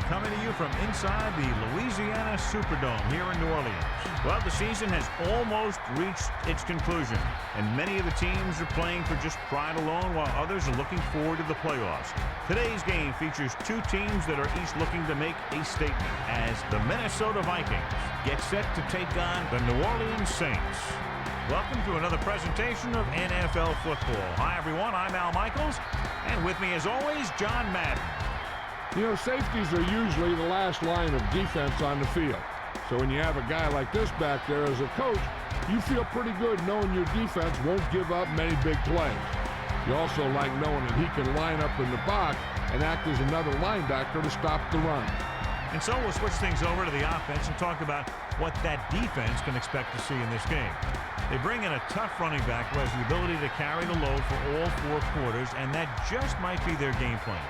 coming to you from inside the Louisiana Superdome here in New Orleans. Well, the season has almost reached its conclusion, and many of the teams are playing for just pride alone, while others are looking forward to the playoffs. Today's game features two teams that are each looking to make a statement, as the Minnesota Vikings get set to take on the New Orleans Saints. Welcome to another presentation of NFL football. Hi, everyone. I'm Al Michaels, and with me, as always, John Madden. You know, safeties are usually the last line of defense on the field. So when you have a guy like this back there as a coach, you feel pretty good knowing your defense won't give up many big plays. You also like knowing that he can line up in the box and act as another linebacker to stop the run. And so we'll switch things over to the offense and talk about what that defense can expect to see in this game. They bring in a tough running back who has the ability to carry the load for all four quarters, and that just might be their game plan.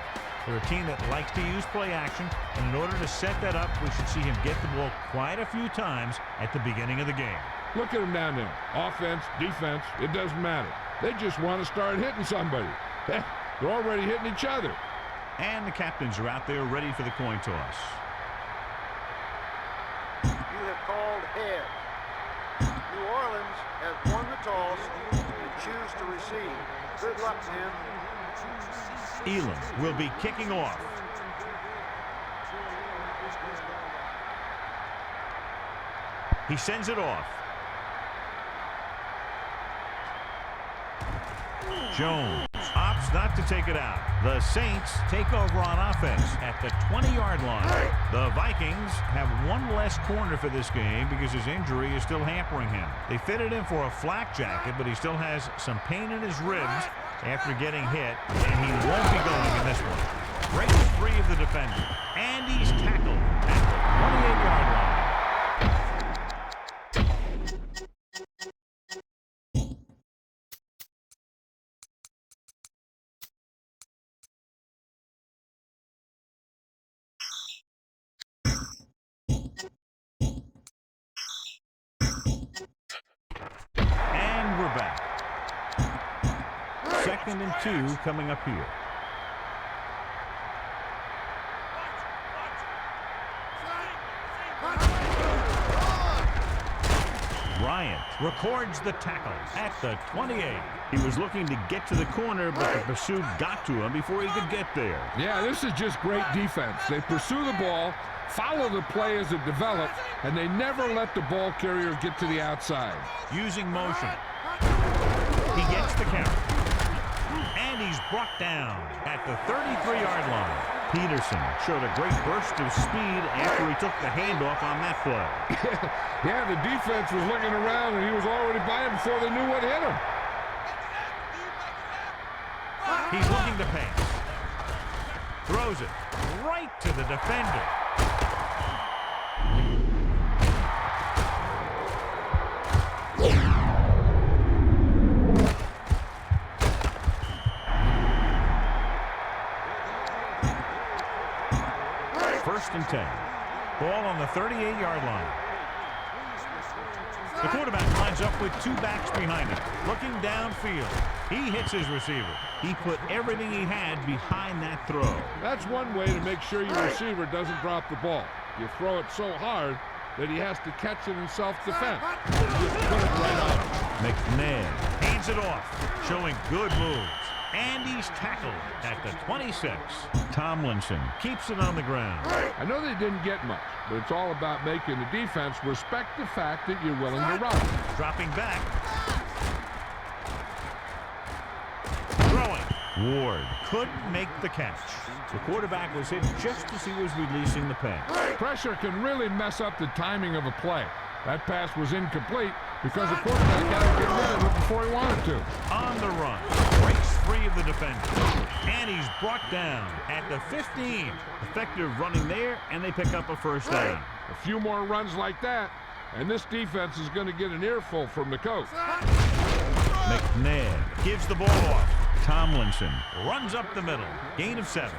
They're a team that likes to use play action, and in order to set that up, we should see him get the ball quite a few times at the beginning of the game. Look at him down there. Offense, defense, it doesn't matter. They just want to start hitting somebody. They're already hitting each other. And the captains are out there ready for the coin toss. You have called head. New Orleans has won the toss and choose to receive. Good luck, man. Elam will be kicking off. He sends it off. Jones opts not to take it out. The Saints take over on offense at the 20-yard line. The Vikings have one less corner for this game because his injury is still hampering him. They fitted him for a flak jacket, but he still has some pain in his ribs after getting hit, and he won't be going in this one. Breaks free of the defender, and he's tackled at the 28-yard line. And we're back. 2nd and 2 coming up here. Bryant records the tackle at the 28. He was looking to get to the corner, but the pursuit got to him before he could get there. Yeah, this is just great defense. They pursue the ball, follow the play as it develops, and they never let the ball carrier get to the outside. Using motion. He gets the carry. And he's brought down at the 33-yard line. Peterson showed a great burst of speed after he took the handoff on that play. Yeah, the defense was looking around, and he was already by him before they knew what hit him. He's looking to pass. Throws it right to the defender. First and 10. Ball on the 38-yard line. The quarterback lines up with two backs behind him. Looking downfield. He hits his receiver. He put everything he had behind that throw. That's one way to make sure your receiver doesn't drop the ball. You throw it so hard that he has to catch it in self-defense. Just put it right on him. McNabb hands it off, showing good moves. And he's tackled at the 26. Tomlinson keeps it on the ground. I know they didn't get much, but it's all about making the defense respect the fact that you're willing to run. Dropping back. Throwing. Ward couldn't make the catch. The quarterback was hit just as he was releasing the pass. Pressure can really mess up the timing of a play. That pass was incomplete because the quarterback had to get rid of it before he wanted to. On the run. Breaks free of the defender. And he's brought down at the 15. Effective running there, and they pick up a first down. A few more runs like that, and this defense is going to get an earful from the coach. McNabb gives the ball off. Tomlinson runs up the middle. Gain of 7.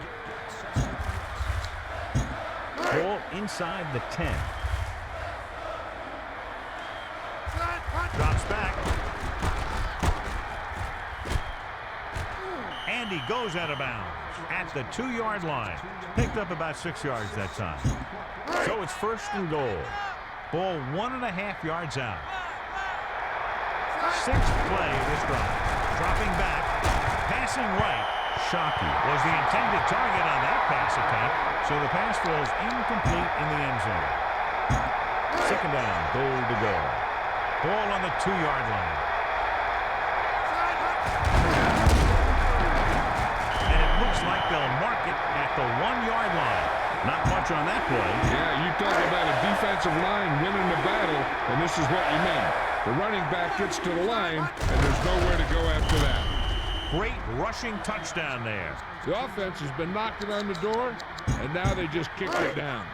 Ball inside the 10. Drops back. And he goes out of bounds. at the 2-yard line. Picked up about 6 yards that time. So it's first and goal. Ball 1.5 yards out. Sixth play of this drive. Dropping back, passing right. Shockey was the intended target on that pass attempt, so the pass falls incomplete in the end zone. Second down, goal to go. Ball on the 2-yard line. And it looks like they'll mark it at the 1-yard line. Not much on that play. Yeah, you talk about a defensive line winning the battle, and this is what you mean. The running back gets to the line, and there's nowhere to go after that. Great rushing touchdown there. The offense has been knocking on the door, and now they just kicked it down.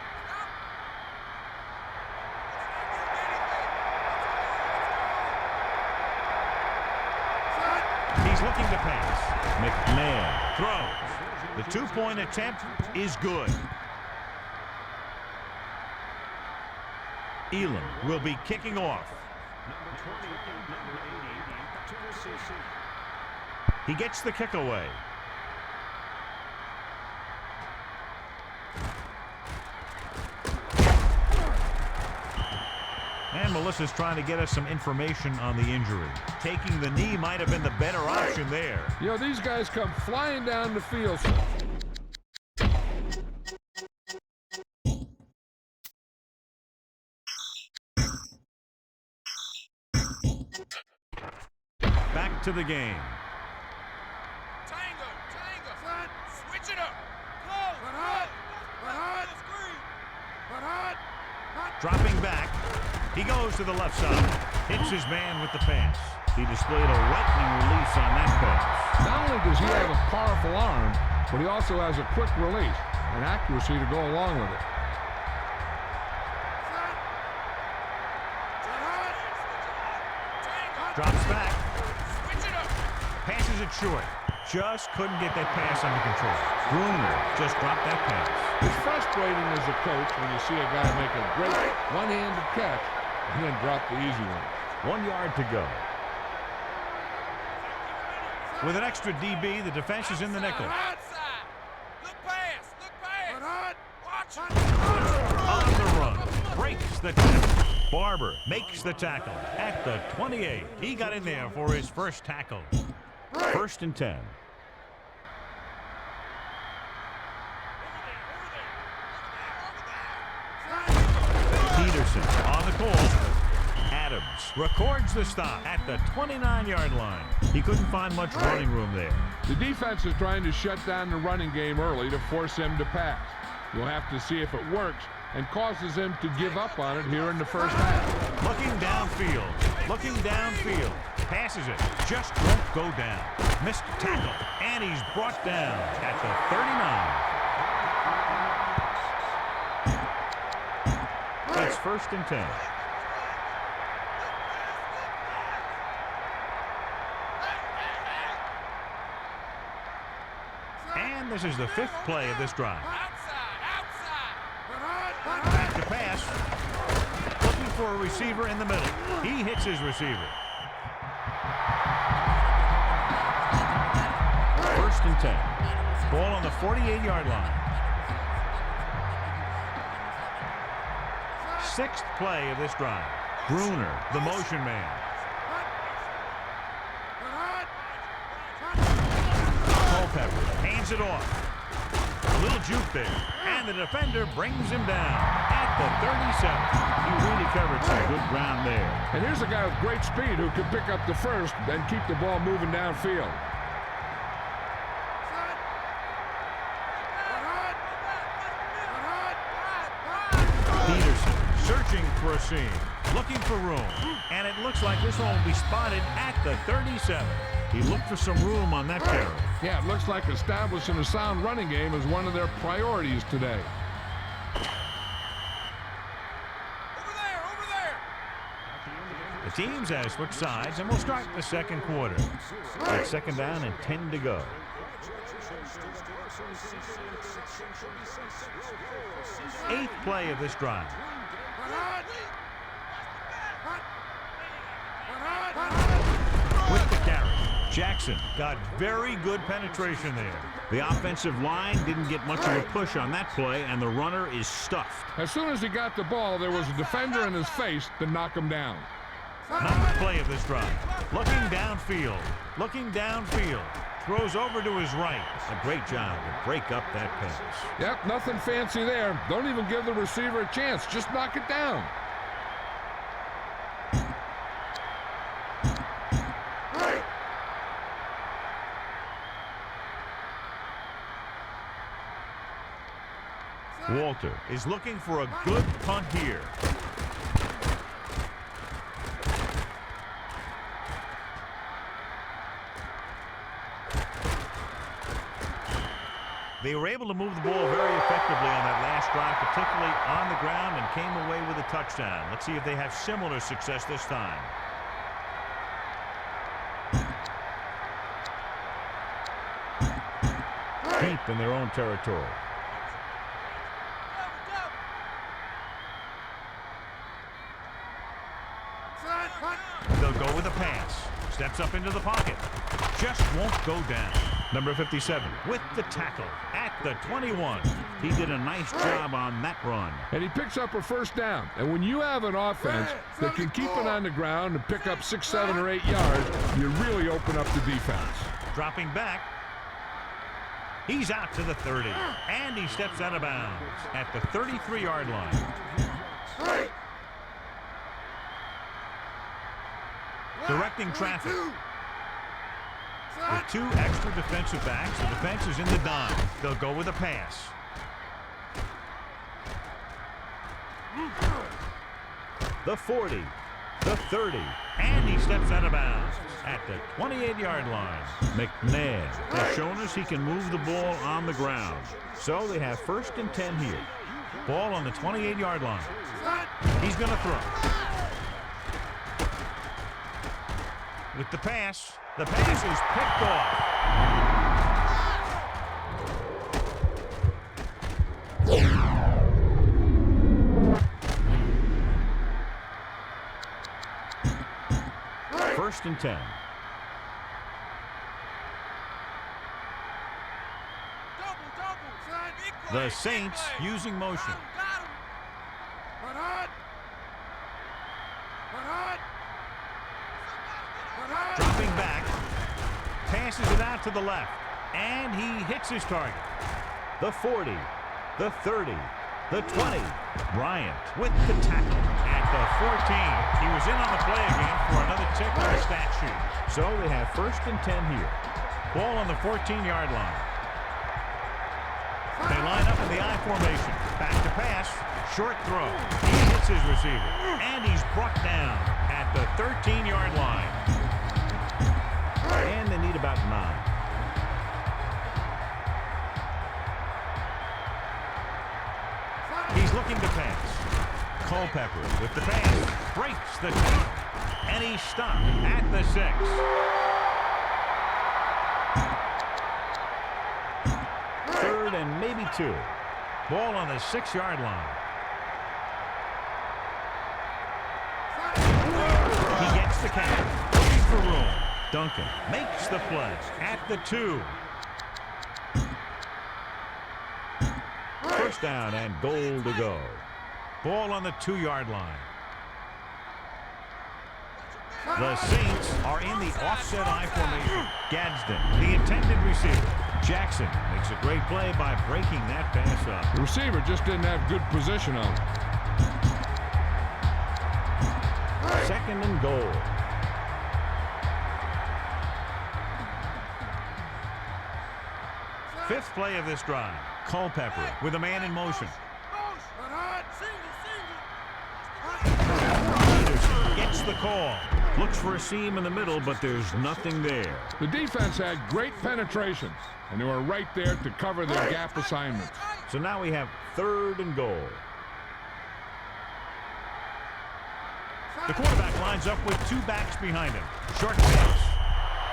He's looking to pass. McMahon throws. The 2-point attempt is good. Elam will be kicking off. He gets the kick away. And Melissa's trying to get us some information on the injury. Taking the knee might have been the better option there. You know, these guys come flying down the field. Back to the game. Tango, front, switch it up. Close, hot, Dropping back. He goes to the left side. Hits his man with the pass. He displayed a lightning release on that pass. Not only does he have a powerful arm, but he also has a quick release and accuracy to go along with it. Drops back. Passes it short. Just couldn't get that pass under control. Bruner just dropped that pass. It's frustrating as a coach when you see a guy make a great one-handed catch and then drop the easy one. 1 yard to go. With an extra DB, the defense is in the nickel. Outside. Look pass. Watch it. On the run. Breaks the tackle. Barber makes the tackle at the 28. He got in there for his first tackle. First and 10. Peterson on the call. Adams records the stop at the 29-yard line. He couldn't find much running room there. The defense is trying to shut down the running game early to force him to pass. You'll have to see if it works and causes him to give up on it here in the first half. Looking downfield. Passes it. Just won't go down. Missed tackle. And he's brought down at the 39. It's first and 10. And this is the 5th play of this drive. Back to pass. Looking for a receiver in the middle. He hits his receiver. First and 10. Ball on the 48-yard line. 6th play of this drive. Bruner, the motion man. Culpepper hands it off. A little juke there. And the defender brings him down at the 37. He really covered some good ground there. And here's a guy with great speed who can pick up the first and keep the ball moving downfield. Peterson searching for a seam, looking for room. And it looks like this one will be spotted at the 37. He looked for some room on that carry. Yeah, it looks like establishing a sound running game is one of their priorities today. Over there. The teams have switched sides, and we'll start the second quarter. It's second down and 10 to go. Eighth play of this drive. With the carry, Jackson got very good penetration there. The offensive line didn't get much of a push on that play, and the runner is stuffed. As soon as he got the ball, there was a defender in his face to knock him down. Number play of this drive. Looking downfield. Looking downfield. Throws over to his right. A great job to break up that pass. Yep, nothing fancy there. Don't even give the receiver a chance. Just knock it down. Walter is looking for a good punt here. They were able to move the ball very effectively on that last drive, particularly on the ground, and came away with a touchdown. Let's see if they have similar success this time. Deep in their own territory. They'll go with a pass. Steps up into the pocket. Just won't go down. Number 57 with the tackle at the 21. He did a nice job on that run. And he picks up a first down. And when you have an offense that can keep it on the ground and pick up 6, 7, or 8 yards, you really open up the defense. Dropping back. He's out to the 30. And he steps out of bounds at the 33-yard line. Directing traffic. With 2 extra defensive backs, the defense is in the dime. They'll go with a pass. The 40, the 30, and he steps out of bounds at the 28-yard line. McNair has shown us he can move the ball on the ground. So they have 1st and 10 here. Ball on the 28-yard line. He's going to throw. With the pass is picked off. First and 10. The Saints using motion. Dropping back, passes it out to the left, and he hits his target. The 40, the 30, the 20. Bryant with the tackle at the 14. He was in on the play again for another tick on the stat sheet. So they have 1st and 10 here. Ball on the 14-yard line. They line up in the I formation. Back to pass, short throw. He hits his receiver, and he's brought down at the 13-yard line. And they need about 9. He's looking to pass. Culpepper with the pass. Breaks the tackle. And he's stopped at the 6. 3rd and maybe 2. Ball on the 6-yard line. He gets the catch. Looking for room. Duncan makes the play at the 2. First down and goal to go. Ball on the 2-yard line. The Saints are in the offset I formation. Gadsden, the intended receiver. Jackson makes a great play by breaking that pass up. The receiver just didn't have good position on it. 2nd and goal. Fifth play of this drive. Culpepper with a man in motion. Peterson gets the call. Looks for a seam in the middle, but there's nothing there. The defense had great penetration, and they were right there to cover their gap assignments. So now we have 3rd and goal. The quarterback lines up with 2 backs behind him. Short pass.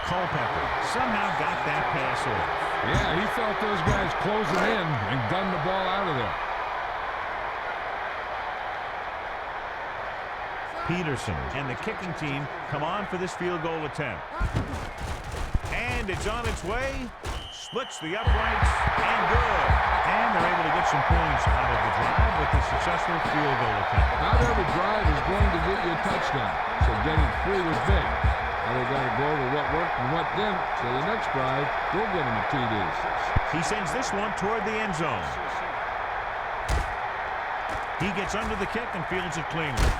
Culpepper somehow got that pass off. Yeah, he felt those guys closing in and gunned the ball out of there. Peterson and the kicking team come on for this field goal attempt. And it's on its way. Splits the uprights, and good. And they're able to get some points out of the drive with the successful field goal attempt. Not every drive is going to get you a touchdown, so getting 3 was big. Now they got to go over what worked and what didn't, so the next drive will get him a TD. He sends this one toward the end zone. He gets under the kick and fields it cleanly.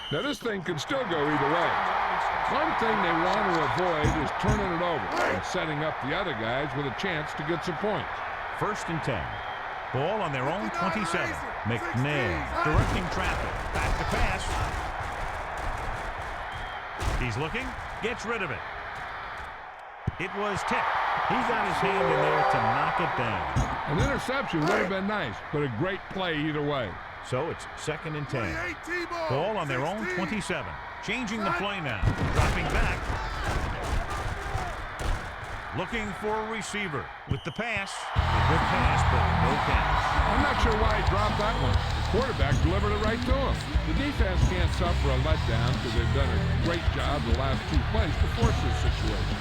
Now this thing can still go either way. One thing they want to avoid is turning it over and setting up the other guys with a chance to get some points. 1st and 10. Ball on their own 27. McNair directing traffic. Back to pass. He's looking. Gets rid of it. It was tipped. He got his hand in there to knock it down. An interception would have been nice, but a great play either way. So it's 2nd and 10. Ball on their own 27. Changing the play now. Dropping back. Looking for a receiver with the pass. A good pass, but no catch. I'm not sure why he dropped that one. The quarterback delivered it right to him. The defense can't suffer a letdown because they've done a great job the last 2 plays to force this situation.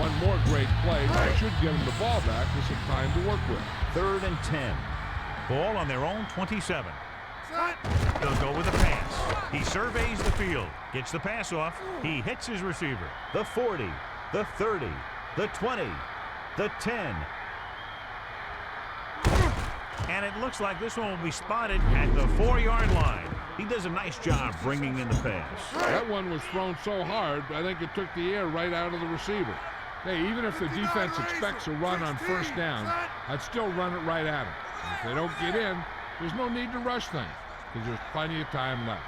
One more great play that should give them the ball back with some time to work with. 3rd and 10. Ball on their own 27. They'll go with a pass. He surveys the field. Gets the pass off. He hits his receiver. The 40. The 30. The 20. The 10. And it looks like this one will be spotted at the 4-yard line. He does a nice job bringing in the pass. That one was thrown so hard, I think it took the air right out of the receiver. Hey, even if the defense expects a run on 1st down, I'd still run it right at them. If they don't get in, there's no need to rush things because there's plenty of time left.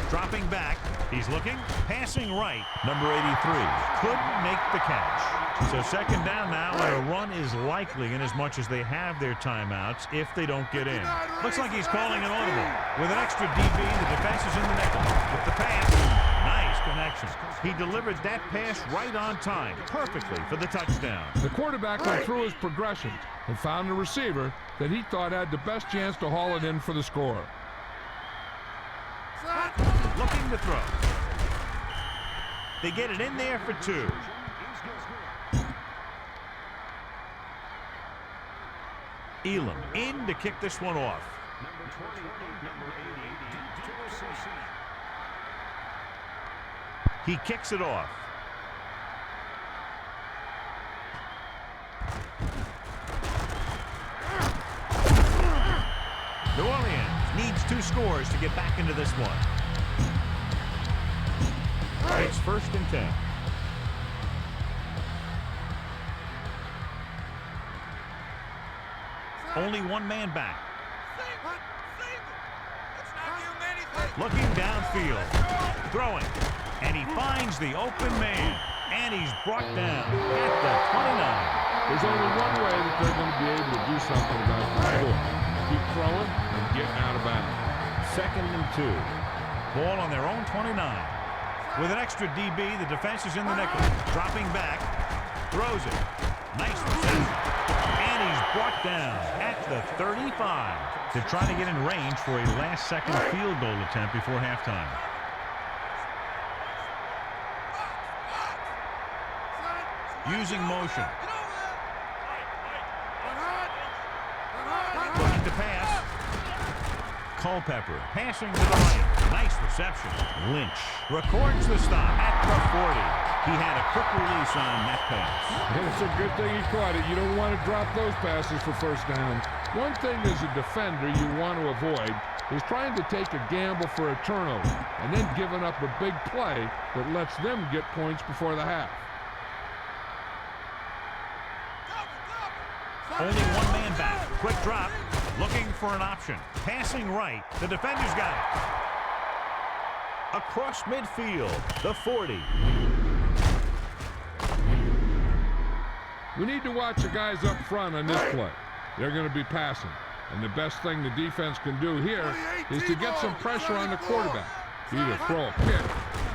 Dropping back. He's looking. Passing right. Number 83. Couldn't make the catch. So 2nd down now, and a run is likely in as much as they have their timeouts if they don't get in. Looks like he's calling an audible. With an extra DB, the defense is in the nickel. With the pass, nice connection. He delivered that pass right on time, perfectly for the touchdown. The quarterback went through his progressions and found a receiver that he thought had the best chance to haul it in for the score. Looking to throw. They get it in there for 2. Elam in to kick this one off. He kicks it off. New Orleans needs 2 scores to get back into this one. It's 1st and 10. Only 1 man back. Looking downfield. Throwing. And he finds the open man. And he's brought down at the 29. There's only one way that they're going to be able to do something about the score. Keep throwing and getting out of bounds. 2nd and 2. Ball on their own 29. With an extra DB, the defense is in the nickel. Dropping back. Throws it. Nice reception. And he's brought down at the 35 to try to get in range for a last-second field goal attempt before halftime. Using motion. Looking to pass. Culpepper passing to the right. Nice reception. Lynch records the stop at the 40. He had a quick release on that pass. And it's a good thing he caught it. You don't want to drop those passes for 1st down. One thing as a defender you want to avoid is trying to take a gamble for a turnover and then giving up a big play that lets them get points before the half. Only 1 man back. Quick drop. Looking for an option. Passing right. The defender's got it. Across midfield. The 40. We need to watch the guys up front on this play. They're going to be passing. And the best thing the defense can do here is to get some pressure on the quarterback. Either throw a pick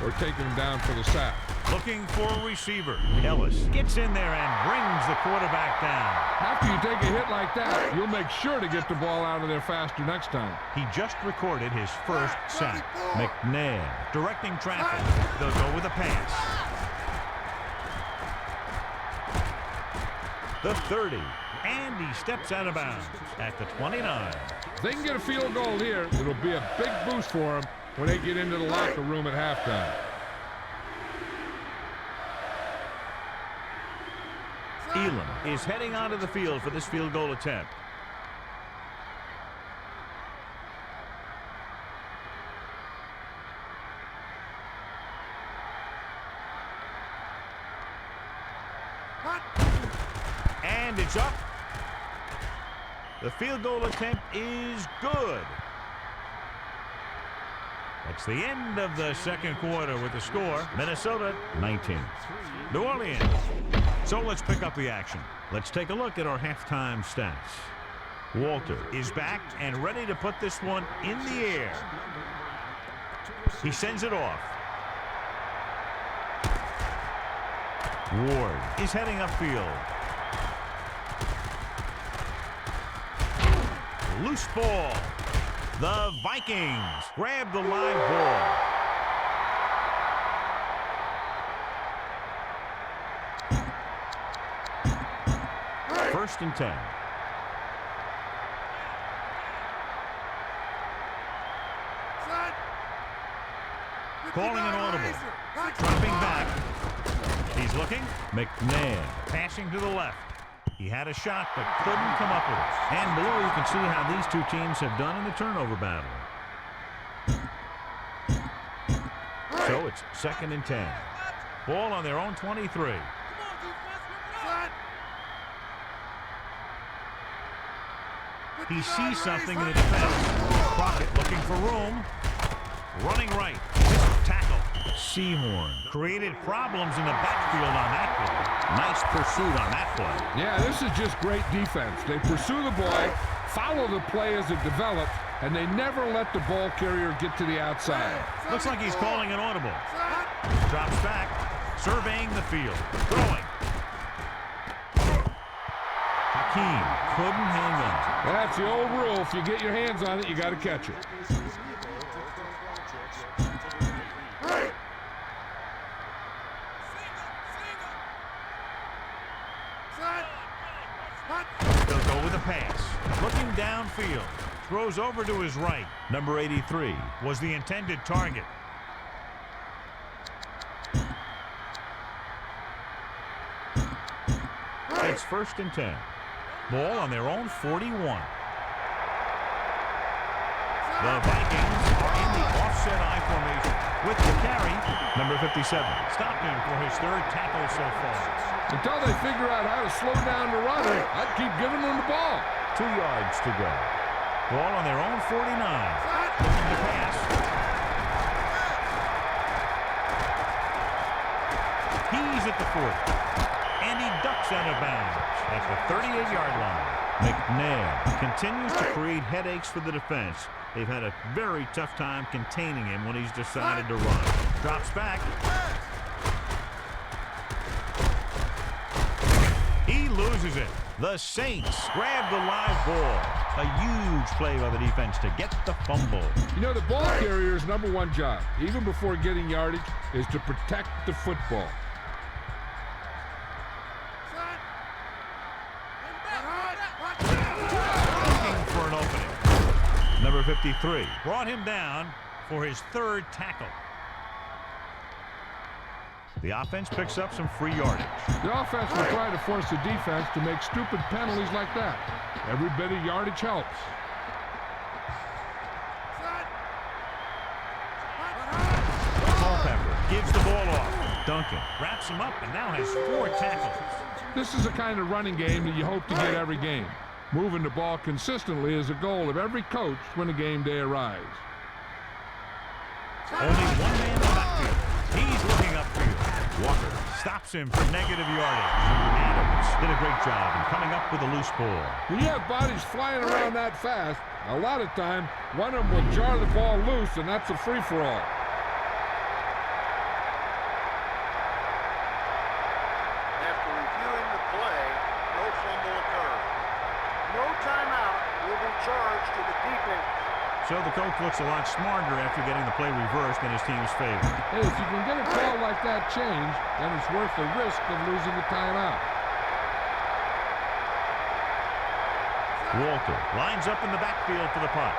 or take him down for the sack. Looking for a receiver. Ellis gets in there and brings the quarterback down. After you take a hit like that, you'll make sure to get the ball out of there faster next time. He just recorded his first sack. McNair directing traffic. They'll go with a pass. The 30. And he steps out of bounds at the 29. If they can get a field goal here, it'll be a big boost for them when they get into the locker room at halftime. Elam is heading onto the field for this field goal attempt. And it's up. The field goal attempt is good. That's the end of the second quarter with the score. Minnesota 19. New Orleans. So let's pick up the action. Let's take a look at our halftime stats. Walter is back and ready to put this one in the air. He sends it off. Ward is heading upfield. Loose ball. The Vikings grab the live ball. First and 10. Calling an audible. Dropping back. He's looking. McNair passing to the left. He had a shot but couldn't come up with it. And below you can see how these two teams have done in the turnover battle. So it's second and 10. Ball on their own 23. He sees something in the defense. Crockett looking for room. Running right. Tackle. Seymour created problems in the backfield on that play. Nice pursuit on that play. Yeah, this is just great defense. They pursue the ball, follow the play as it develops, and they never let the ball carrier get to the outside. Looks like he's calling an audible. Drops back, surveying the field. Throwing. Hakeem couldn't hang on. That's the old rule. If you get your hands on it, you got to catch it. They'll go with a pass. Looking downfield. Throws over to his right. Number 83 was the intended target. It's first and 10. Ball on their own 41. The Vikings are in the offset I formation. With the carry, number 57 stopped him for his third tackle so far. Until they figure out how to slow down the runner, I'd keep giving them the ball. 2 yards to go. Ball on their own 49. Looking to pass. He's at the 40. And he ducks out of bounds at the 38-yard line. McNair continues to create headaches for the defense. They've had a very tough time containing him when he's decided to run. Drops back. He loses it. The Saints grab the live ball. A huge play by the defense to get the fumble. You know, the ball carrier's number one job, even before getting yardage, is to protect the football. Looking for an opening. Number 53 brought him down for his third tackle. The offense picks up some free yardage. The offense will try to force the defense to make stupid penalties like that. Every bit of yardage helps. Culpepper gives the ball off. Duncan wraps him up and now has 4 tackles. This is the kind of running game that you hope to get every game. Moving the ball consistently is a goal of every coach when a game day arrives. Only one man in the backfield. He's looking upfield. Walker Stops him for negative yardage. Maddens did a great job in coming up with a loose ball. When you have bodies flying around that fast, a lot of time, one of them will jar the ball loose, and that's a free-for-all. After reviewing the play, no fumble occurred. No timeout will be charged to the defense. So the coach looks a lot smarter after getting the play reversed in his team's favor. Hey, if you can get a call like that changed, then it's worth the risk of losing a timeout. Walter lines up in the backfield for the punt.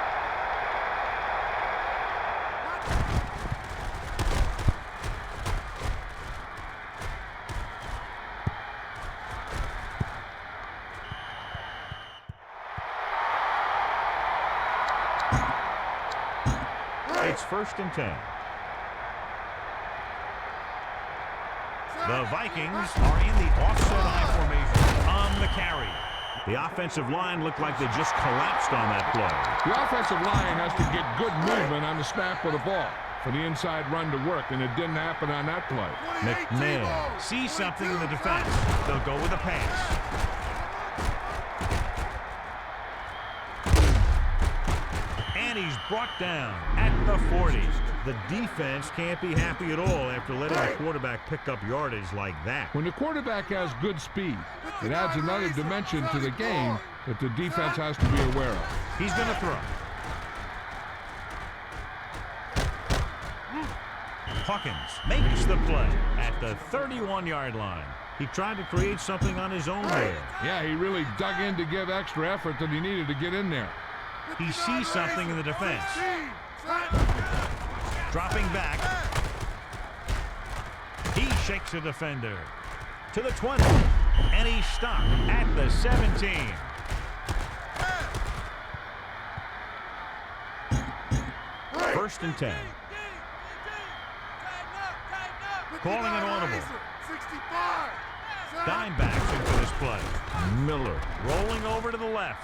It's 1st and 10. The Vikings are in the offset I formation on the carry. The offensive line looked like they just collapsed on that play. The offensive line has to get good movement on the snap of the ball for the inside run to work, and it didn't happen on that play. McNair sees something in the defense. They'll go with a pass. And he's brought down at the 40. The defense can't be happy at all after letting the quarterback pick up yardage like that. When the quarterback has good speed, it adds another dimension to the game that the defense has to be aware of. He's going to throw. Hawkins makes the play at the 31-yard line. He tried to create something on his own there. Yeah, he really dug in to give extra effort that he needed to get in there. He sees something in the defense. Dropping back. He shakes a defender to the 20. And he's stopped at the 17. First and 10. Calling an audible. Dime backs into this play. Miller rolling over to the left.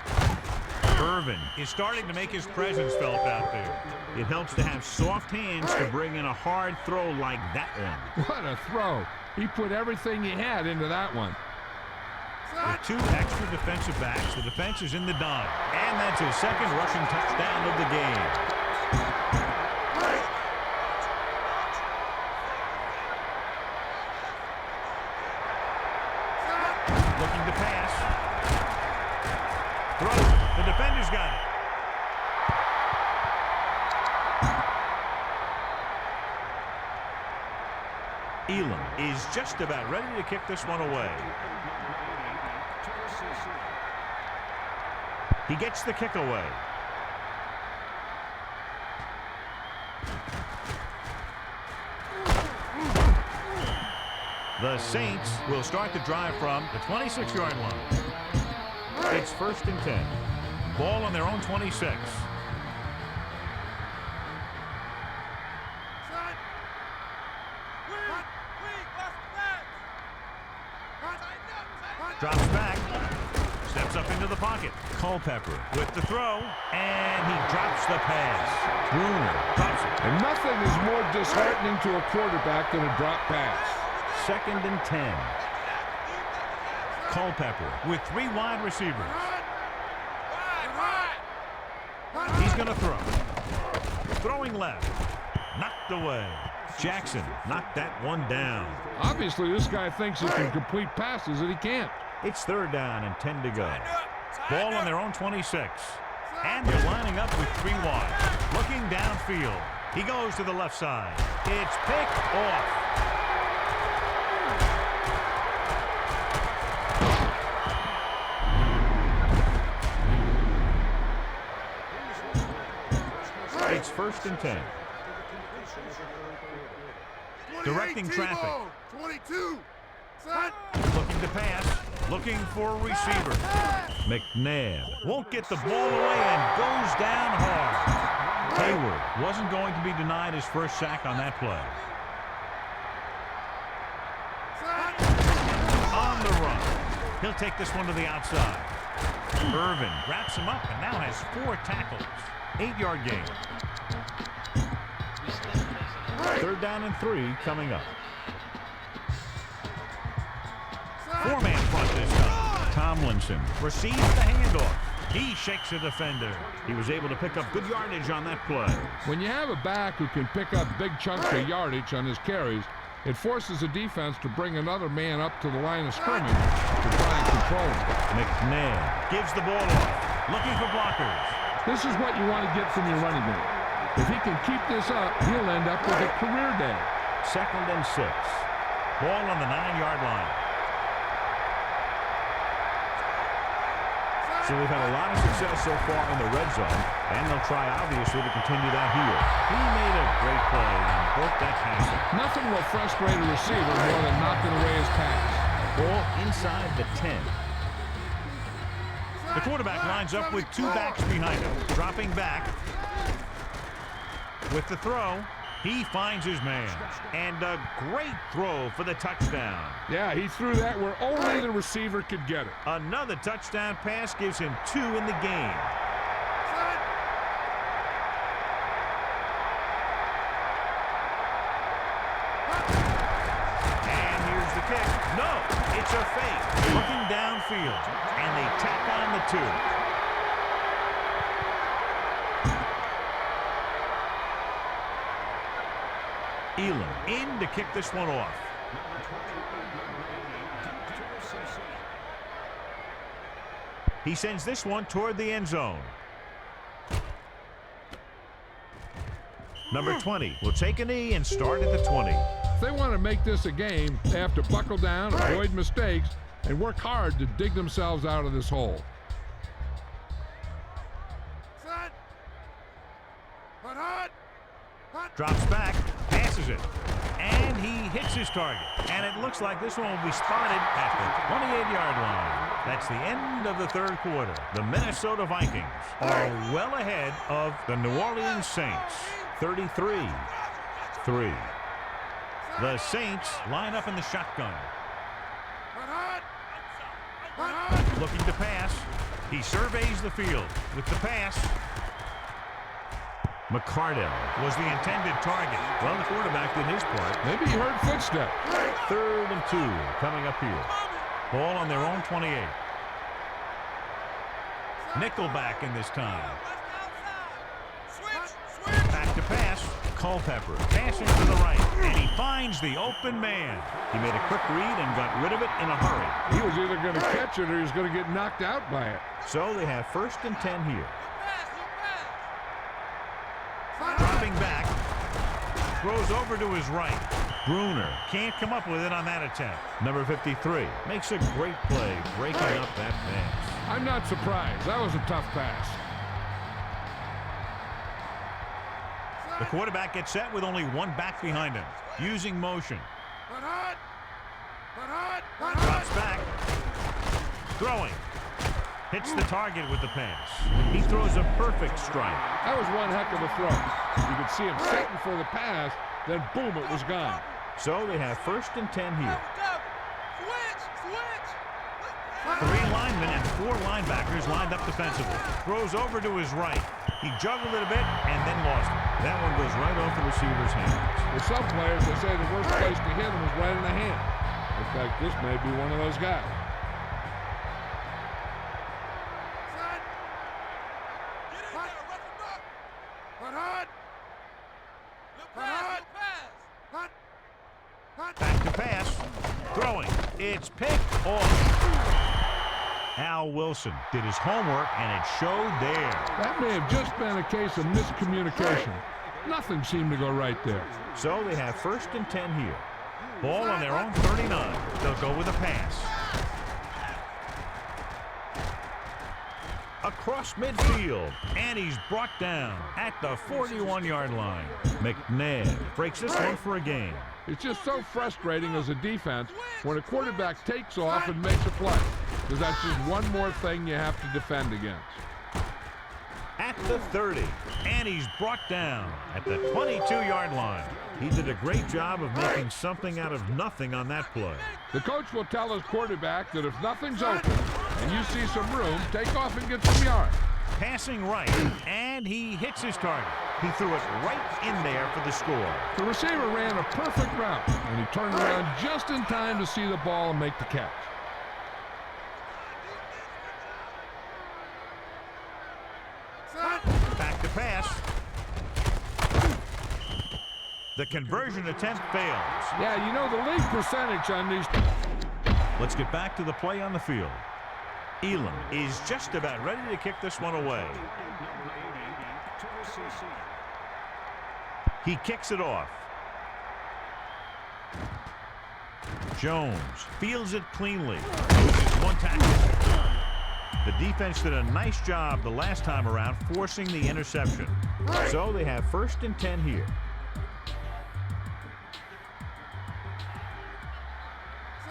Irvin is starting to make his presence felt out there. It helps to have soft hands to bring in a hard throw like that one. What a throw. He put everything he had into that one. With 2 extra defensive backs, the defense is in the dime. And that's his second rushing touchdown of the game. Looking to pass. Throws. The defender's got it. Elam is just about ready to kick this one away. He gets the kick away. The Saints will start the drive from the 26-yard line. It's 1st and 10. Ball on their own 26. Drops back. Steps up into the pocket. Culpepper with the throw. And he drops the pass. Bruner drops it. And nothing is more disheartening to a quarterback than a drop pass. 2nd and 10. Culpepper with 3 wide receivers. He's going to throw. Throwing left. Knocked away. Jackson knocked that one down. Obviously, this guy thinks he can complete passes that he can't. It's 3rd down and 10 to go. Ball on their own 26. And they're lining up with 3 wide. Looking downfield. He goes to the left side. It's picked off. It's 1st and 10. Directing traffic. 22. Looking to pass. Looking for a receiver. McNabb won't get the ball away and goes down hard. Hayward wasn't going to be denied his first sack on that play. On the run. He'll take this one to the outside. Irvin wraps him up and now has 4 tackles. 8-yard gain. 3rd down and 3 coming up. Four-man front this time. Tomlinson receives the handoff. He shakes a defender. He was able to pick up good yardage on that play. When you have a back who can pick up big chunks of yardage on his carries, it forces the defense to bring another man up to the line of scrimmage to try and control him. McNabb gives the ball off, looking for blockers. This is what you want to get from your running game. If he can keep this up, he'll end up with a career day. 2nd and 6. Ball on the 9-yard line. So we've had a lot of success so far in the red zone, and they'll try, obviously, to continue that here. He made a great play and broke that passing. Nothing will frustrate a receiver more than knocking away his pass. Ball inside the 10. The quarterback lines up with 2 backs behind him. Dropping back. With the throw, he finds his man. And a great throw for the touchdown. Yeah, he threw that where only the receiver could get it. Another touchdown pass gives him 2 in the game. And here's the kick. No, it's a fake. Looking downfield. And they tack on the 2. Elam in to kick this one off. He sends this one toward the end zone. Number 20 will take a knee and start at the 20. If they want to make this a game, they have to buckle down, avoid mistakes, and work hard to dig themselves out of this hole. Drops back, passes it, and he hits his target. And it looks like this one will be spotted at the 28-yard line. That's the end of the 3rd quarter. The Minnesota Vikings are well ahead of the New Orleans Saints, 33-3. The Saints line up in the shotgun. Looking to pass. He surveys the field with the pass. McCardell was the intended target. Well, the quarterback did his part. Maybe he heard footsteps. 3rd and 2 coming up here. Ball on their own 28. Nickelback in this time. Back to pass. Culpepper passing to the right. And he finds the open man. He made a quick read and got rid of it in a hurry. He was either going to catch it or he was going to get knocked out by it. So they have 1st and 10 here. Dropping back, throws over to his right. Bruner can't come up with it on that attempt. Number 53 makes a great play, breaking up that pass. I'm not surprised. That was a tough pass. The quarterback gets set with only 1 back behind him, using motion. Drops back, throwing. Hits the target with the pass. He throws a perfect strike. That was one heck of a throw. You could see him setting for the pass, then boom, it was gone. So they have 1st and 10 here. Switch! 3 linemen and 4 linebackers lined up defensively. Throws over to his right. He juggled it a bit and then lost it. That one goes right off the receiver's hands. For some players, they say the worst place to hit him is right in the hand. In fact, this may be one of those guys. Back to pass. Throwing. It's picked off. Al Wilson did his homework, and it showed there. That may have just been a case of miscommunication. Nothing seemed to go right there. So they have 1st and 10 here. Ball on their own 39. They'll go with a pass. Across midfield, and he's brought down at the 41-yard line. McNabb breaks this one for a gain. It's just so frustrating as a defense when a quarterback takes off and makes a play, because that's just one more thing you have to defend against. At the 30, and he's brought down at the 22-yard line. He did a great job of making something out of nothing on that play. The coach will tell his quarterback that if nothing's open and you see some room, take off and get some yards. Passing right, and he hits his target. He threw it right in there for the score. The receiver ran a perfect route, and he turned around just in time to see the ball and make the catch. The conversion attempt fails. Yeah, you know, the league percentage on these... Let's get back to the play on the field. Elam is just about ready to kick this one away. He kicks it off. Jones fields it cleanly. One tackle. The defense did a nice job the last time around forcing the interception. So they have 1st and 10 here.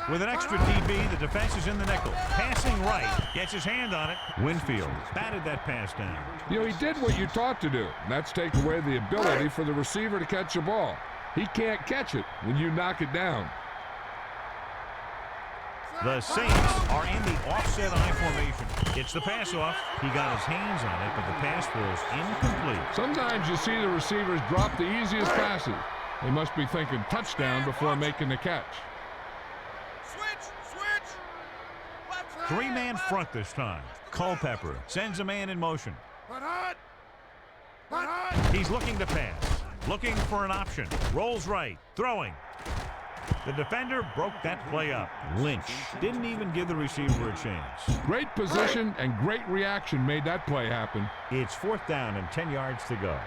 With an extra DB, the defense is in the nickel. Passing right, gets his hand on it. Winfield batted that pass down. You know, he did what you taught to do. And that's take away the ability for the receiver to catch the ball. He can't catch it when you knock it down. The Saints are in the offset I formation. It's the pass off. He got his hands on it, but the pass falls incomplete. Sometimes you see the receivers drop the easiest passes. They must be thinking touchdown before making the catch. Three-man front this time. Culpepper sends a man in motion. He's looking to pass. Looking for an option. Rolls right. Throwing. The defender broke that play up. Lynch didn't even give the receiver a chance. Great position and great reaction made that play happen. It's 4th down and 10 yards to go.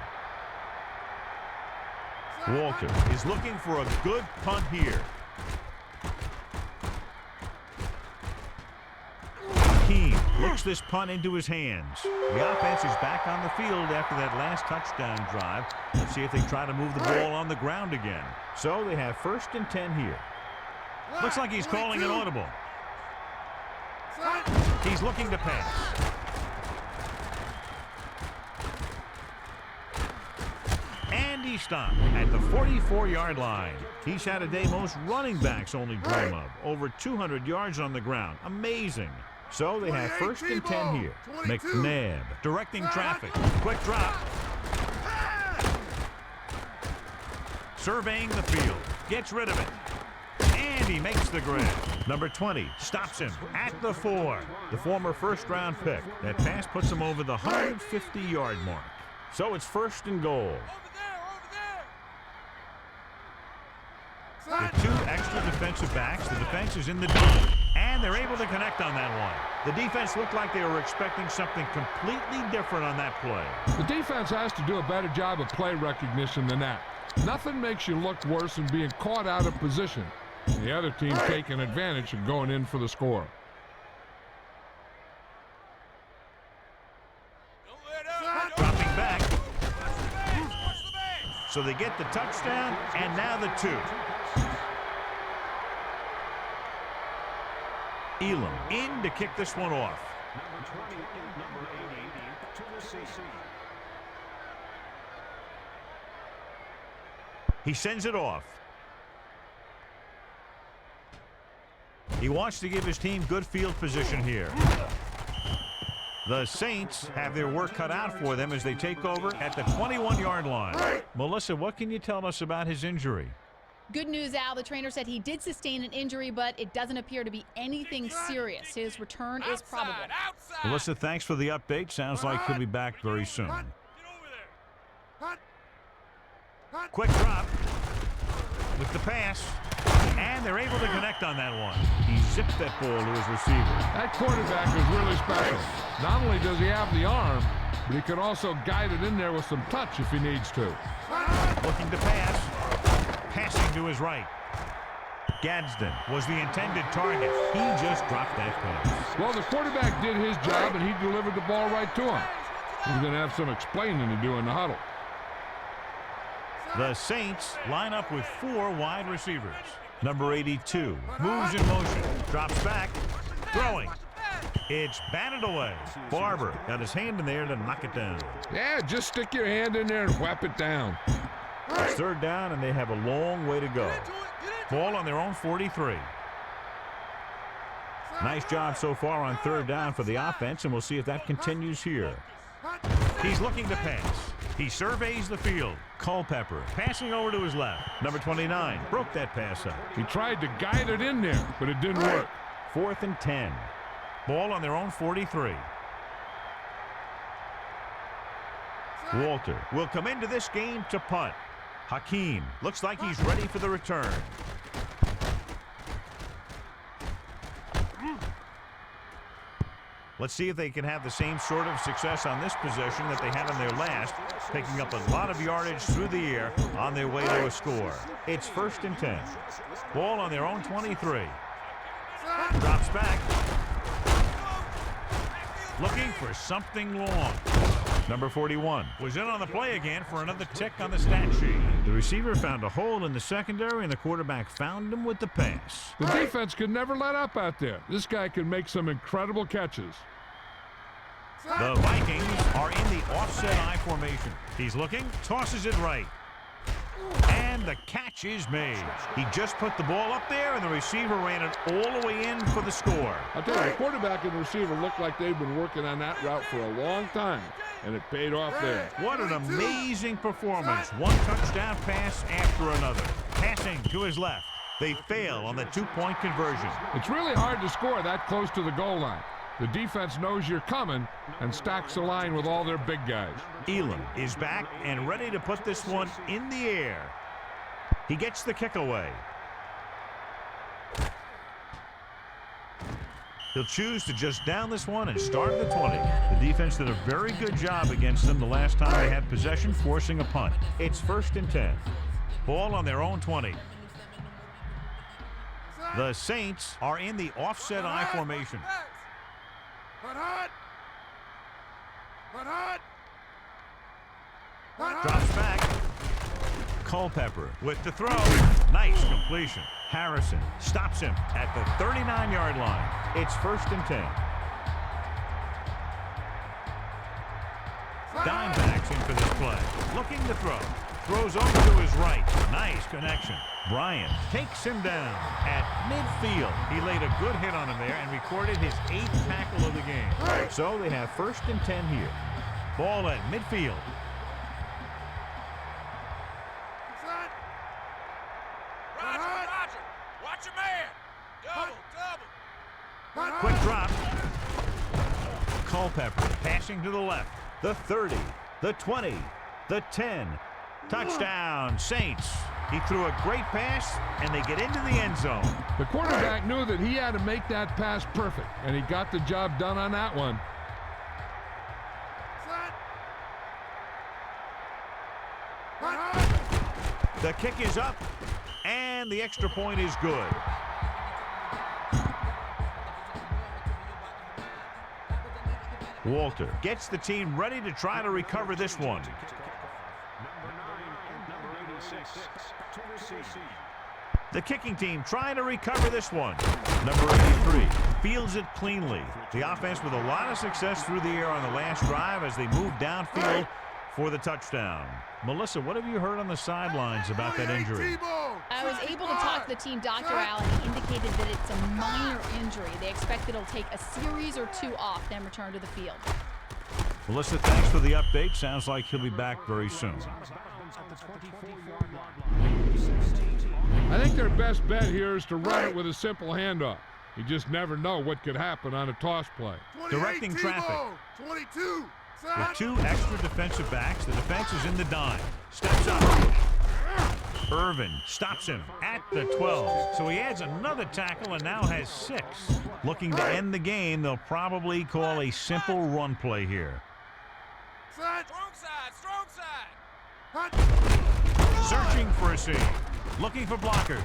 Walter is looking for a good punt here. Keene looks this punt into his hands. The offense is back on the field after that last touchdown drive. Let's see if they try to move the ball on the ground again. So they have 1st and 10 here. Looks like he's calling an audible. He's looking to pass. And he stopped at the 44-yard line. He's had a day most running backs only dream of. Over 200 yards on the ground. Amazing. So they have 1st and 10 here. McNabb directing traffic. Quick drop. Surveying the field. Gets rid of it. And he makes the grab. Number 20 stops him at the 4. The former 1st-round pick. That pass puts him over the 150-yard mark. So it's 1st and goal. With 2 extra defensive backs, the defense is in the dome. And they're able to connect on that one. The defense looked like they were expecting something completely different on that play. The defense has to do a better job of play recognition than that. Nothing makes you look worse than being caught out of position. The other team taking advantage and going in for the score. Dropping back. So they get the touchdown, and now the 2. Elam in to kick this one off. Number 20 and number 80 to the CC. He sends it off. He wants to give his team good field position here. The Saints have their work cut out for them as they take over at the 21-yard line. Melissa, what can you tell us about his injury? Good news, Al. The trainer said he did sustain an injury, but it doesn't appear to be anything serious. His return is probable. Melissa, thanks for the update. Sounds like he'll be back very soon. Quick drop with the pass, and they're able to connect on that one. He zipped that ball to his receiver. That quarterback is really special. Not only does he have the arm, but he can also guide it in there with some touch if he needs to. Looking to pass. Passing to his right. Gadsden was the intended target. He just dropped that pass. Well, the quarterback did his job, and he delivered the ball right to him. He's going to have some explaining to do in the huddle. The Saints line up with 4 wide receivers. Number 82 moves in motion, drops back, throwing. It's batted away. Barber got his hand in there to knock it down. Yeah, just stick your hand in there and whap it down. It's 3rd down, and they have a long way to go. Ball on their own 43. Nice job so far on 3rd down for the offense, and we'll see if that continues here. He's looking to pass. He surveys the field. Culpepper passing over to his left. Number 29 broke that pass up. He tried to guide it in there, but it didn't work. 4th and 10. Ball on their own 43. Walter will come into this game to punt. Hakeem looks like he's ready for the return. Let's see if they can have the same sort of success on this possession that they had on their last, picking up a lot of yardage through the air on their way to a score. It's 1st and 10. Ball on their own 23. Drops back. Looking for something long. Number 41 was in on the play again for another tick on the stat sheet. The receiver found a hole in the secondary, and the quarterback found him with the pass. The defense can never let up out there. This guy can make some incredible catches. The Vikings are in the offset I formation. He's looking, tosses it right. And the catch is made. He just put the ball up there, and the receiver ran it all the way in for the score. I'll tell you, the quarterback and the receiver look like they've been working on that route for a long time, and it paid off there. What an amazing performance. One touchdown pass after another. Passing to his left. They fail on the 2-point conversion. It's really hard to score that close to the goal line. The defense knows you're coming and stacks the line with all their big guys. Elam is back and ready to put this one in the air. He gets the kick away. He'll choose to just down this one and start at the 20. The defense did a very good job against them the last time they had possession, forcing a punt. It's 1st and 10. Ball on their own 20. The Saints are in the offset I formation. Drops back. Culpepper with the throw. Nice completion. Harrison stops him at the 39-yard line. It's 1st and 10. Dimebacks in for this play. Looking to throw. Throws over to his right. Nice connection. Bryant takes him down at midfield. He laid a good hit on him there and recorded his 8th tackle of the game. So they have 1st and 10 here. Ball at midfield. Roger. Watch your man. Double. Quick drop. Culpepper passing to the left. The 30, the 20, the 10. Touchdown, Saints. He threw a great pass, and they get into the end zone. The quarterback knew that he had to make that pass perfect, and he got the job done on that one. The kick is up, and the extra point is good. Walter gets the team ready to try to recover this one. The kicking team trying to recover this one. Number 83 fields it cleanly. The offense with a lot of success through the air on the last drive as they move downfield for the touchdown. Melissa, what have you heard on the sidelines about that injury? I was able to talk to the team doctor, Al, and he indicated that it's a minor injury. They expect it'll take a series or 2 off, then return to the field. Melissa, thanks for the update. Sounds like he'll be back very soon. I think their best bet here is to run it with a simple handoff. You just never know what could happen on a toss play. Directing traffic. 22. With 2 extra defensive backs, the defense is in the dime. Steps up. Irvin stops him at the 12. So he adds another tackle and now has 6. Looking to end the game, they'll probably call a simple run play here. Strong side. Searching for a seam. Looking for blockers.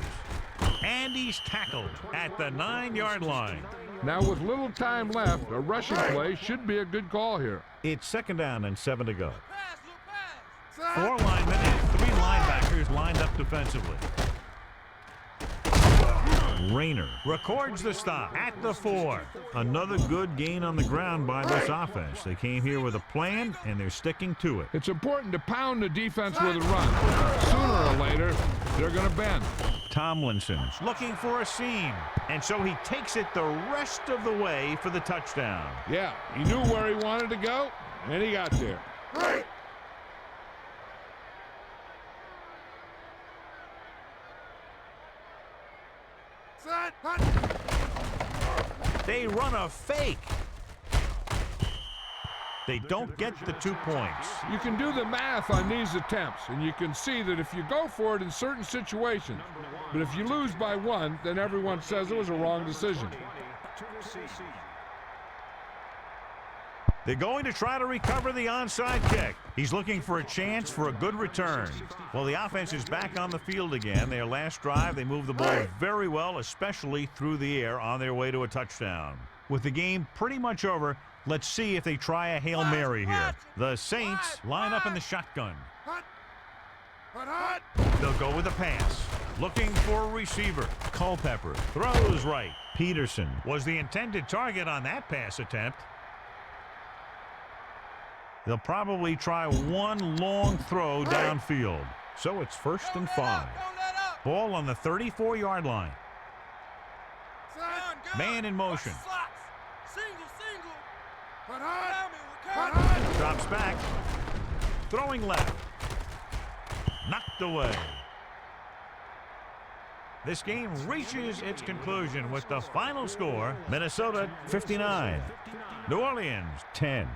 And he's tackled at the 9-yard line. Now with little time left, a rushing play should be a good call here. It's 2nd down and 7 to go. Pass. 4 linemen and 3 linebackers lined up defensively. Rayner records the stop at the 4. Another good gain on the ground by this offense. They came here with a plan, and they're sticking to it. It's important to pound the defense with a run. Sooner or later, they're going to bend. Tomlinson looking for a seam, and so he takes it the rest of the way for the touchdown. Yeah, he knew where he wanted to go, and he got there. They run a fake. They don't get the 2 points. You can do the math on these attempts, and you can see that if you go for it in certain situations, but if you lose by 1, then everyone says it was a wrong decision. They're going to try to recover the onside kick. He's looking for a chance for a good return. Well, the offense is back on the field again. Their last drive, they moved the ball very well, especially through the air on their way to a touchdown. With the game pretty much over, let's see if they try a Hail Mary here. The Saints line up in the shotgun. They'll go with a pass. Looking for a receiver. Culpepper throws right. Peterson was the intended target on that pass attempt. They'll probably try one long throw downfield. So it's 1st and 5. Ball on the 34-yard line. Man in motion. Drops back. Throwing left. Knocked away. This game reaches its conclusion with the final score, Minnesota 59, New Orleans 10.